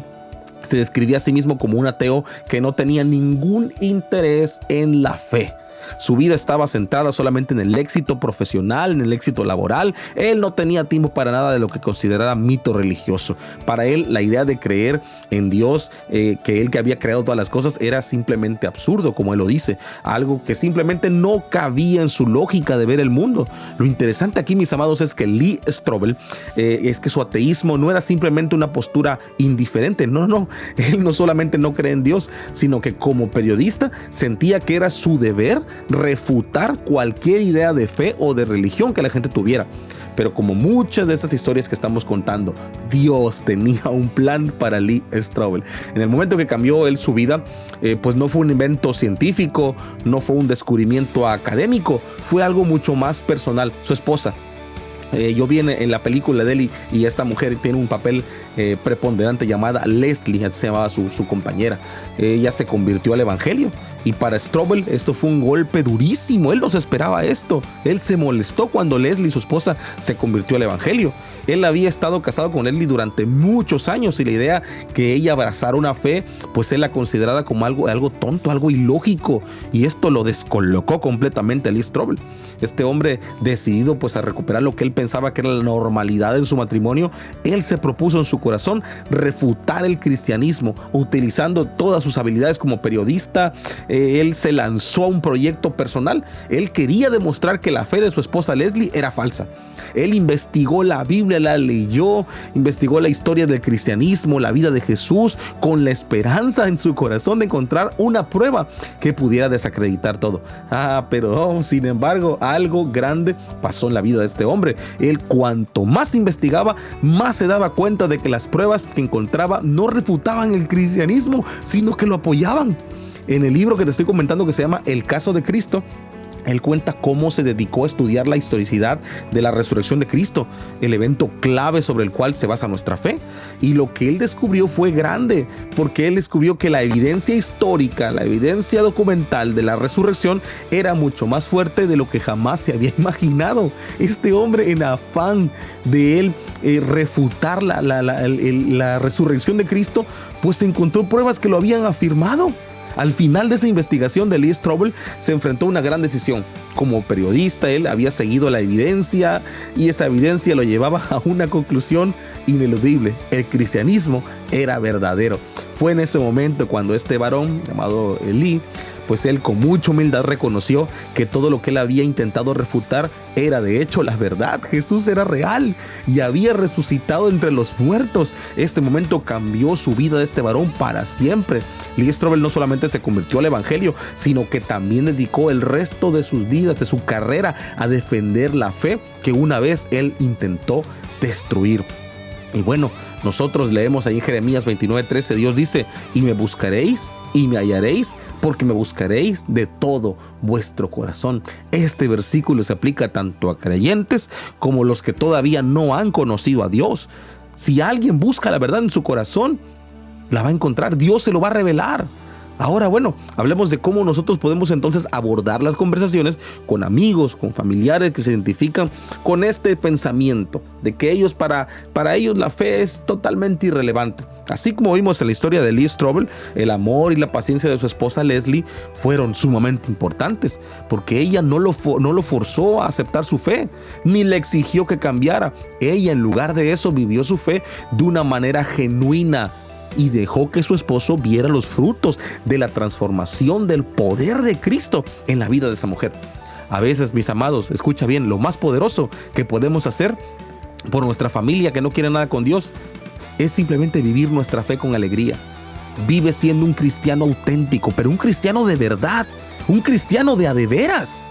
se describía a sí mismo como un ateo que no tenía ningún interés en la fe. Su vida estaba centrada solamente en el éxito profesional, en el éxito laboral. Él no tenía tiempo para nada de lo que considerara mito religioso. Para él, la idea de creer en Dios, que él que había creado todas las cosas, era simplemente absurdo, como él lo dice. Algo que simplemente no cabía en su lógica de ver el mundo. Lo interesante aquí, mis amados, es que Lee Strobel, es que su ateísmo no era simplemente una postura indiferente. No. Él no solamente no cree en Dios, sino que como periodista sentía que era su deber refutar cualquier idea de fe o de religión que la gente tuviera. Pero como muchas de estas historias que estamos contando, Dios tenía un plan para Lee Strobel. En el momento que cambió él su vida, pues no fue un invento científico, no fue un descubrimiento académico, fue algo mucho más personal. Su esposa, yo vi en la película de él, y esta mujer tiene un papel preponderante llamada Leslie, así se llamaba su compañera. Ella se convirtió al evangelio, y para Strobel esto fue un golpe durísimo. Él no se esperaba esto. Él se molestó cuando Leslie, su esposa, se convirtió al evangelio. Él había estado casado con Leslie durante muchos años, y la idea que ella abrazara una fe, pues él la consideraba como algo tonto, algo ilógico, y esto lo descolocó completamente a Lee Strobel. Este hombre, decidido pues a recuperar lo que él pensaba que era la normalidad en su matrimonio, él se propuso en su corazón refutar el cristianismo utilizando todas sus habilidades como periodista. Él se lanzó a un proyecto personal. Él quería demostrar que la fe de su esposa Leslie era falsa. Él investigó la Biblia, la leyó, investigó la historia del cristianismo, la vida de Jesús, con la esperanza en su corazón de encontrar una prueba que pudiera desacreditar todo. Pero sin embargo, algo grande pasó en la vida de este hombre. Él, cuanto más investigaba, más se daba cuenta de que las pruebas que encontraba no refutaban el cristianismo, sino que lo apoyaban. En el libro que te estoy comentando, que se llama El caso de Cristo, Él cuenta cómo se dedicó a estudiar la historicidad de la resurrección de Cristo, el evento clave sobre el cual se basa nuestra fe. Y lo que él descubrió fue grande, porque él descubrió que la evidencia histórica, la evidencia documental de la resurrección era mucho más fuerte de lo que jamás se había imaginado. Este hombre, en afán de él refutar la resurrección de Cristo, pues encontró pruebas que lo habían afirmado. Al final de esa investigación de Lee Strobel se enfrentó a una gran decisión. Como periodista, él había seguido la evidencia y esa evidencia lo llevaba a una conclusión ineludible. El cristianismo era verdadero. Fue en ese momento cuando este varón llamado Lee, pues él con mucha humildad reconoció que todo lo que él había intentado refutar era de hecho la verdad. Jesús era real y había resucitado entre los muertos. Este momento cambió su vida de este varón para siempre. Lee Strobel no solamente se convirtió al evangelio, sino que también dedicó el resto de sus días, de su carrera, a defender la fe que una vez él intentó destruir. Y bueno, nosotros leemos ahí en Jeremías 29:13, Dios dice: y me buscaréis y me hallaréis, porque me buscaréis de todo vuestro corazón. Este versículo se aplica tanto a creyentes como los que todavía no han conocido a Dios. Si alguien busca la verdad en su corazón, la va a encontrar. Dios se lo va a revelar. Ahora, bueno, hablemos de cómo nosotros podemos entonces abordar las conversaciones con amigos, con familiares que se identifican con este pensamiento de que ellos, para ellos la fe es totalmente irrelevante. Así como vimos en la historia de Lee Strobel, el amor y la paciencia de su esposa Leslie fueron sumamente importantes, porque ella no lo forzó a aceptar su fe, ni le exigió que cambiara. Ella, en lugar de eso, vivió su fe de una manera genuina y dejó que su esposo viera los frutos de la transformación del poder de Cristo en la vida de esa mujer. A veces, mis amados, escucha bien, lo más poderoso que podemos hacer por nuestra familia que no quiere nada con Dios es simplemente vivir nuestra fe con alegría. Vive siendo un cristiano auténtico, pero un cristiano de verdad, un cristiano de a de veras.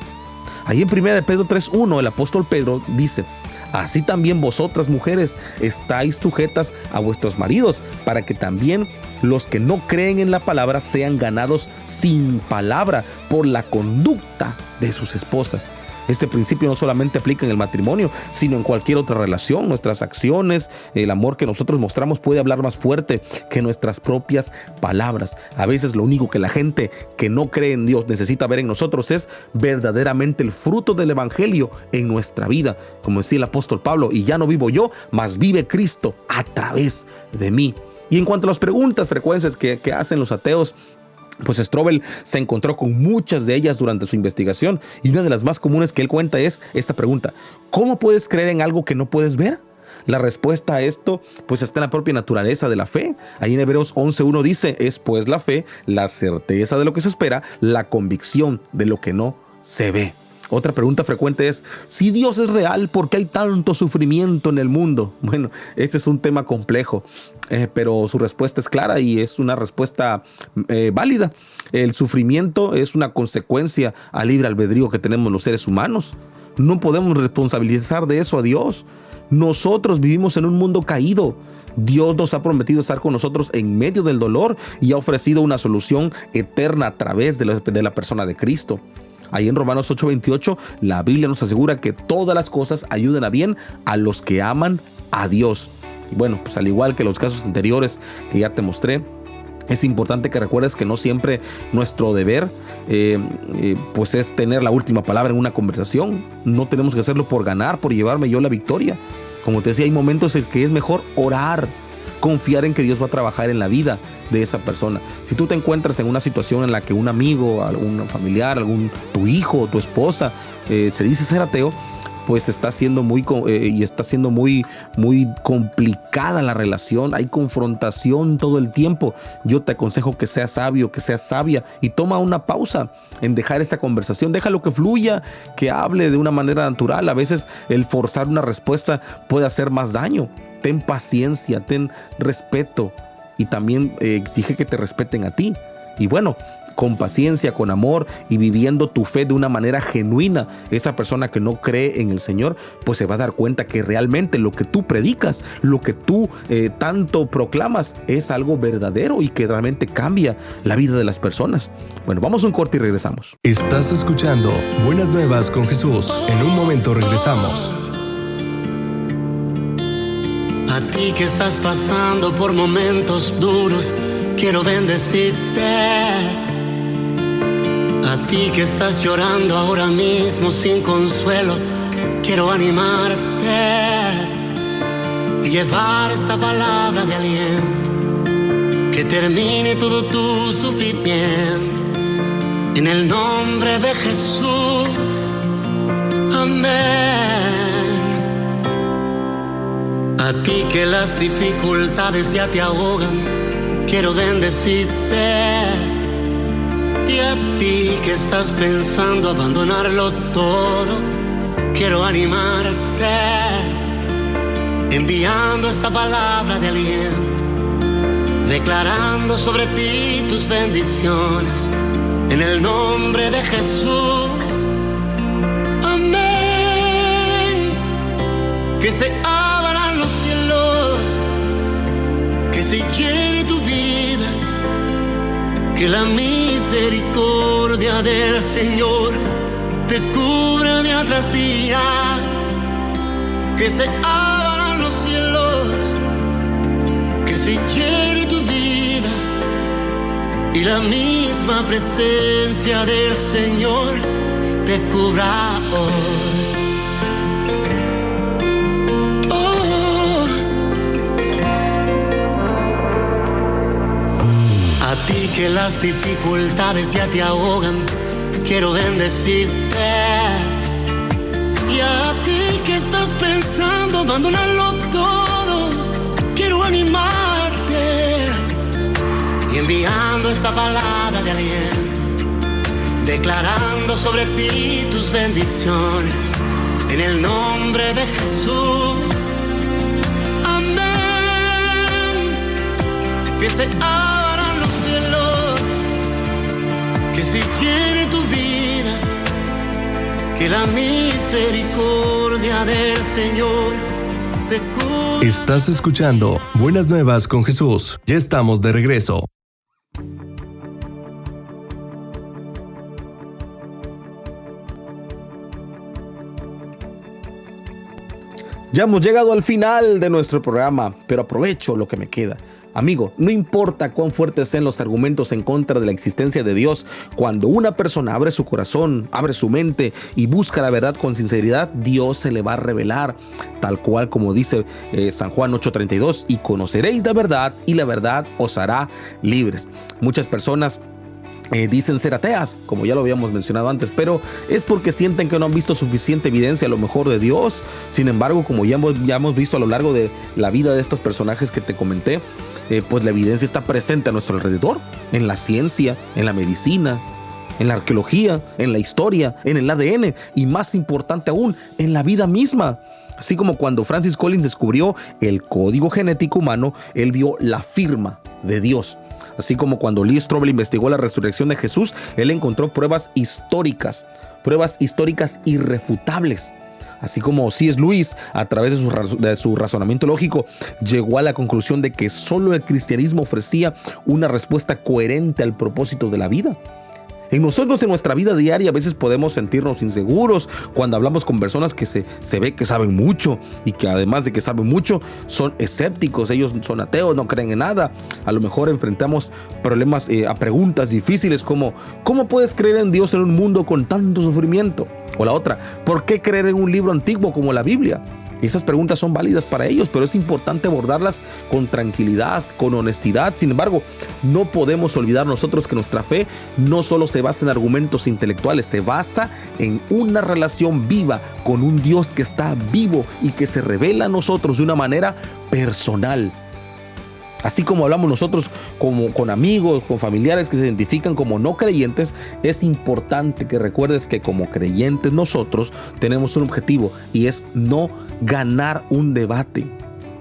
Ahí en 1 Pedro 3:1 el apóstol Pedro dice: así también vosotras, mujeres, estáis sujetas a vuestros maridos, para que también los que no creen en la palabra sean ganados sin palabra por la conducta de sus esposas. Este principio no solamente aplica en el matrimonio, sino en cualquier otra relación. Nuestras acciones, el amor que nosotros mostramos puede hablar más fuerte que nuestras propias palabras. A veces lo único que la gente que no cree en Dios necesita ver en nosotros es verdaderamente el fruto del evangelio en nuestra vida. Como decía el apóstol Pablo: y ya no vivo yo, mas vive Cristo a través de mí. Y en cuanto a las preguntas frecuentes que hacen los ateos, pues Strobel se encontró con muchas de ellas durante su investigación, y una de las más comunes que él cuenta es esta pregunta: ¿cómo puedes creer en algo que no puedes ver? La respuesta a esto pues está en la propia naturaleza de la fe. Ahí en Hebreos 11:1 dice: es pues la fe la certeza de lo que se espera, la convicción de lo que no se ve. Otra pregunta frecuente es: si Dios es real, ¿por qué hay tanto sufrimiento en el mundo? Bueno, este es un tema complejo, pero su respuesta es clara y es una respuesta válida. El sufrimiento es una consecuencia al libre albedrío que tenemos los seres humanos. No podemos responsabilizar de eso a Dios. Nosotros vivimos en un mundo caído. Dios nos ha prometido estar con nosotros en medio del dolor y ha ofrecido una solución eterna a través de la persona de Cristo. Ahí en Romanos 8:28 la Biblia nos asegura que todas las cosas ayudan a bien a los que aman a Dios. Y bueno, pues al igual que los casos anteriores que ya te mostré, es importante que recuerdes que no siempre nuestro deber pues es tener la última palabra en una conversación. No tenemos que hacerlo por ganar, por llevarme yo la victoria. Como te decía, hay momentos en que es mejor orar, confiar en que Dios va a trabajar en la vida de esa persona. Si tú te encuentras en una situación en la que un amigo, algún familiar, tu hijo, tu esposa se dice ser ateo, pues está siendo muy complicada la relación. Hay confrontación todo el tiempo. Yo te aconsejo que seas sabio, que seas sabia y toma una pausa en dejar esa conversación. Déjalo que fluya, que hable de una manera natural. A veces el forzar una respuesta puede hacer más daño. Ten paciencia, ten respeto y también exige que te respeten a ti. Y bueno, con paciencia, con amor y viviendo tu fe de una manera genuina. Esa persona que no cree en el Señor, pues se va a dar cuenta que realmente lo que tú predicas, lo que tú tanto proclamas es algo verdadero y que realmente cambia la vida de las personas. Bueno, vamos a un corte y regresamos. Estás escuchando Buenas Nuevas con Jesús. En un momento regresamos. A ti que estás pasando por momentos duros, quiero bendecirte. A ti que estás llorando ahora mismo sin consuelo, quiero animarte y llevar esta palabra de aliento que termine todo tu sufrimiento. En el nombre de Jesús, amén. A ti que las dificultades ya te ahogan, quiero bendecirte. Y a ti que estás pensando abandonarlo todo, quiero animarte, enviando esta palabra de aliento, declarando sobre ti tus bendiciones. En el nombre de Jesús, amén. Que se abran los cielos, que se llene tu vida, que la misericordia del Señor te cubra día tras día. Que se abran los cielos, que se llene tu vida y la misma presencia del Señor te cubra hoy. A ti que las dificultades ya te ahogan, quiero bendecirte. Y a ti que estás pensando abandonarlo todo, quiero animarte y enviando esta palabra de aliento, declarando sobre ti tus bendiciones. En el nombre de Jesús, amén. Que se abran los cielos, que se llene tu vida, que la misericordia del Señor te cubra. Estás escuchando Buenas Nuevas con Jesús. Ya estamos de regreso. Ya hemos llegado al final de nuestro programa, pero aprovecho lo que me queda. Amigo, no importa cuán fuertes sean los argumentos en contra de la existencia de Dios, cuando una persona abre su corazón, abre su mente y busca la verdad con sinceridad, Dios se le va a revelar, tal cual como dice San Juan 8:32, y conoceréis la verdad y la verdad os hará libres. Muchas personas dicen ser ateas, como ya lo habíamos mencionado antes, pero es porque sienten que no han visto suficiente evidencia a lo mejor de Dios. Sin embargo, como ya hemos visto a lo largo de la vida de estos personajes que te comenté, pues la evidencia está presente a nuestro alrededor, en la ciencia, en la medicina, en la arqueología, en la historia, en el ADN y, más importante aún, en la vida misma. Así como cuando Francis Collins descubrió el código genético humano, él vio la firma de Dios. Así como cuando Lee Strobel investigó la resurrección de Jesús, él encontró pruebas históricas irrefutables. Así como C.S. Lewis, a través de su razonamiento lógico, llegó a la conclusión de que solo el cristianismo ofrecía una respuesta coherente al propósito de la vida. En nosotros, en nuestra vida diaria, a veces podemos sentirnos inseguros cuando hablamos con personas que se ve que saben mucho y que, además de que saben mucho, son escépticos. Ellos son ateos, no creen en nada. A lo mejor enfrentamos problemas a preguntas difíciles como ¿cómo puedes creer en Dios en un mundo con tanto sufrimiento? O la otra, ¿por qué creer en un libro antiguo como la Biblia? Esas preguntas son válidas para ellos, pero es importante abordarlas con tranquilidad, con honestidad. Sin embargo, no podemos olvidar nosotros que nuestra fe no solo se basa en argumentos intelectuales, se basa en una relación viva con un Dios que está vivo y que se revela a nosotros de una manera personal. Así como hablamos nosotros con amigos, con familiares que se identifican como no creyentes, es importante que recuerdes que como creyentes nosotros tenemos un objetivo y es no ganar un debate.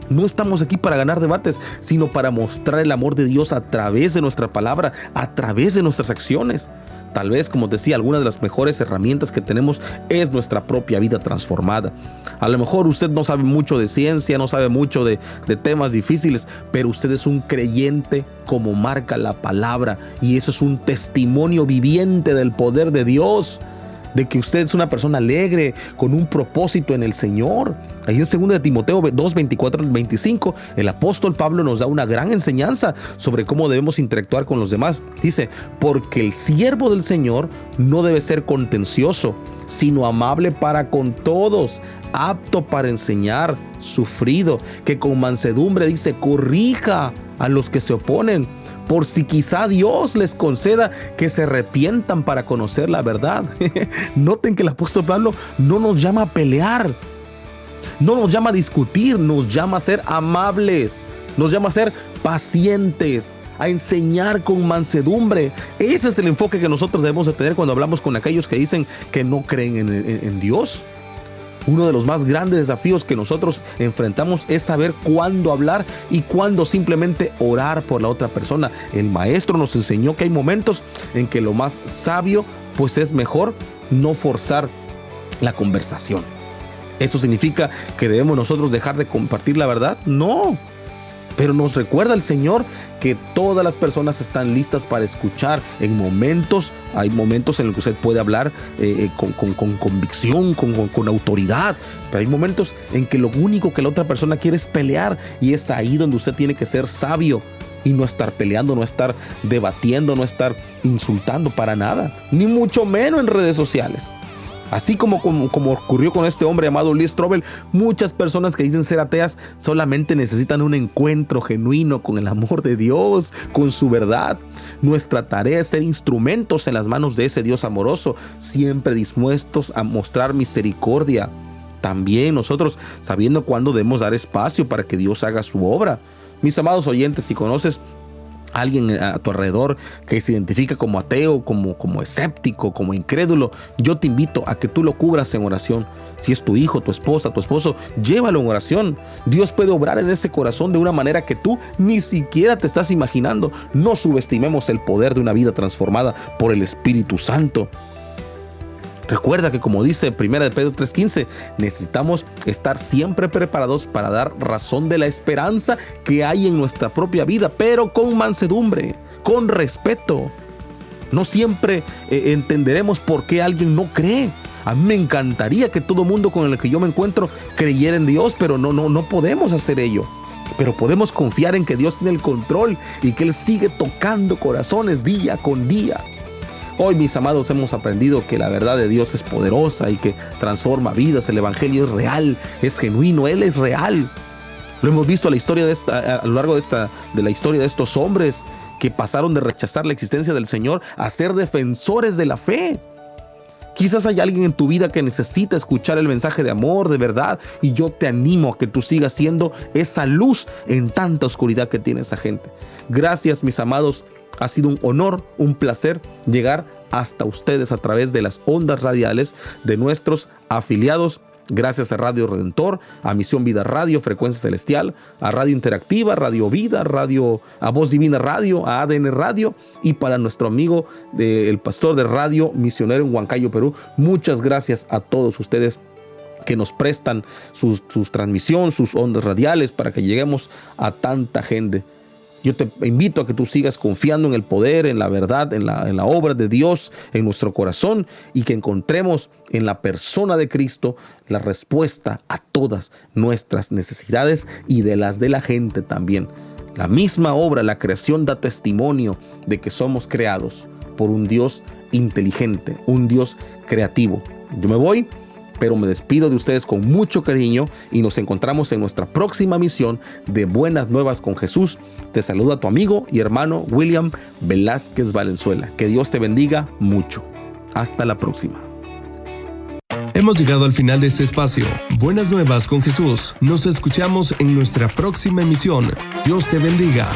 No estamos aquí para ganar debates, sino para mostrar el amor de Dios a través de nuestra palabra, a través de nuestras acciones. Tal vez, como decía, alguna de las mejores herramientas que tenemos es nuestra propia vida transformada. A lo mejor usted no sabe mucho de ciencia, no sabe mucho de temas difíciles, pero usted es un creyente como marca la palabra, y eso es un testimonio viviente del poder de Dios, de que usted es una persona alegre, con un propósito en el Señor. Ahí en 2 Timoteo 2, 24 al 25, el apóstol Pablo nos da una gran enseñanza sobre cómo debemos interactuar con los demás. Dice, porque el siervo del Señor no debe ser contencioso, sino amable para con todos, apto para enseñar, sufrido, que con mansedumbre, dice, corrija a los que se oponen, por si quizá Dios les conceda que se arrepientan para conocer la verdad. Noten que el apóstol Pablo no nos llama a pelear, no nos llama a discutir, nos llama a ser amables, nos llama a ser pacientes, a enseñar con mansedumbre. Ese es el enfoque que nosotros debemos de tener cuando hablamos con aquellos que dicen que no creen en Dios. Uno de los más grandes desafíos que nosotros enfrentamos es saber cuándo hablar y cuándo simplemente orar por la otra persona. El maestro nos enseñó que hay momentos en que lo más sabio pues es mejor no forzar la conversación. ¿Eso significa que debemos nosotros dejar de compartir la verdad? No. Pero nos recuerda el Señor que todas las personas están listas para escuchar. Hay momentos en los que usted puede hablar con convicción, con autoridad. Pero hay momentos en que lo único que la otra persona quiere es pelear. Y es ahí donde usted tiene que ser sabio y no estar peleando, no estar debatiendo, no estar insultando para nada. Ni mucho menos en redes sociales. Así como ocurrió con este hombre llamado Lee Strobel, muchas personas que dicen ser ateas solamente necesitan un encuentro genuino con el amor de Dios, con su verdad. Nuestra tarea es ser instrumentos en las manos de ese Dios amoroso, siempre dispuestos a mostrar misericordia. También nosotros sabiendo cuándo debemos dar espacio para que Dios haga su obra. Mis amados oyentes, si conoces alguien a tu alrededor que se identifica como ateo, como escéptico, como incrédulo, yo te invito a que tú lo cubras en oración. Si es tu hijo, tu esposa, tu esposo, llévalo en oración. Dios puede obrar en ese corazón de una manera que tú ni siquiera te estás imaginando. No subestimemos el poder de una vida transformada por el Espíritu Santo. Recuerda que, como dice 1 Pedro 3:15, necesitamos estar siempre preparados para dar razón de la esperanza que hay en nuestra propia vida, pero con mansedumbre, con respeto. No siempre entenderemos por qué alguien no cree. A mí me encantaría que todo mundo con el que yo me encuentro creyera en Dios, pero no podemos hacer ello. Pero podemos confiar en que Dios tiene el control y que Él sigue tocando corazones día con día. Hoy, mis amados, hemos aprendido que la verdad de Dios es poderosa y que transforma vidas. El Evangelio es real, es genuino, Él es real. Lo hemos visto a lo largo de la historia de estos hombres que pasaron de rechazar la existencia del Señor a ser defensores de la fe. Quizás hay alguien en tu vida que necesita escuchar el mensaje de amor, de verdad, y yo te animo a que tú sigas siendo esa luz en tanta oscuridad que tiene esa gente. Gracias, mis amados. Ha sido un honor, un placer llegar hasta ustedes a través de las ondas radiales de nuestros afiliados. Gracias a Radio Redentor, a Misión Vida Radio, Frecuencia Celestial, a Radio Interactiva, Radio Vida, a Voz Divina Radio, a ADN Radio, y para nuestro amigo el pastor de Radio Misionero en Huancayo, Perú. Muchas gracias a todos ustedes que nos prestan sus transmisión, sus ondas radiales para que lleguemos a tanta gente. Yo te invito a que tú sigas confiando en el poder, en la verdad, en la obra de Dios en nuestro corazón, y que encontremos en la persona de Cristo la respuesta a todas nuestras necesidades y de las de la gente también. La misma obra, la creación, da testimonio de que somos creados por un Dios inteligente, un Dios creativo. Yo me voy, pero me despido de ustedes con mucho cariño y nos encontramos en nuestra próxima misión de Buenas Nuevas con Jesús. Te saluda tu amigo y hermano William Velázquez Valenzuela. Que Dios te bendiga mucho. Hasta la próxima. Hemos llegado al final de este espacio. Buenas Nuevas con Jesús. Nos escuchamos en nuestra próxima emisión. Dios te bendiga.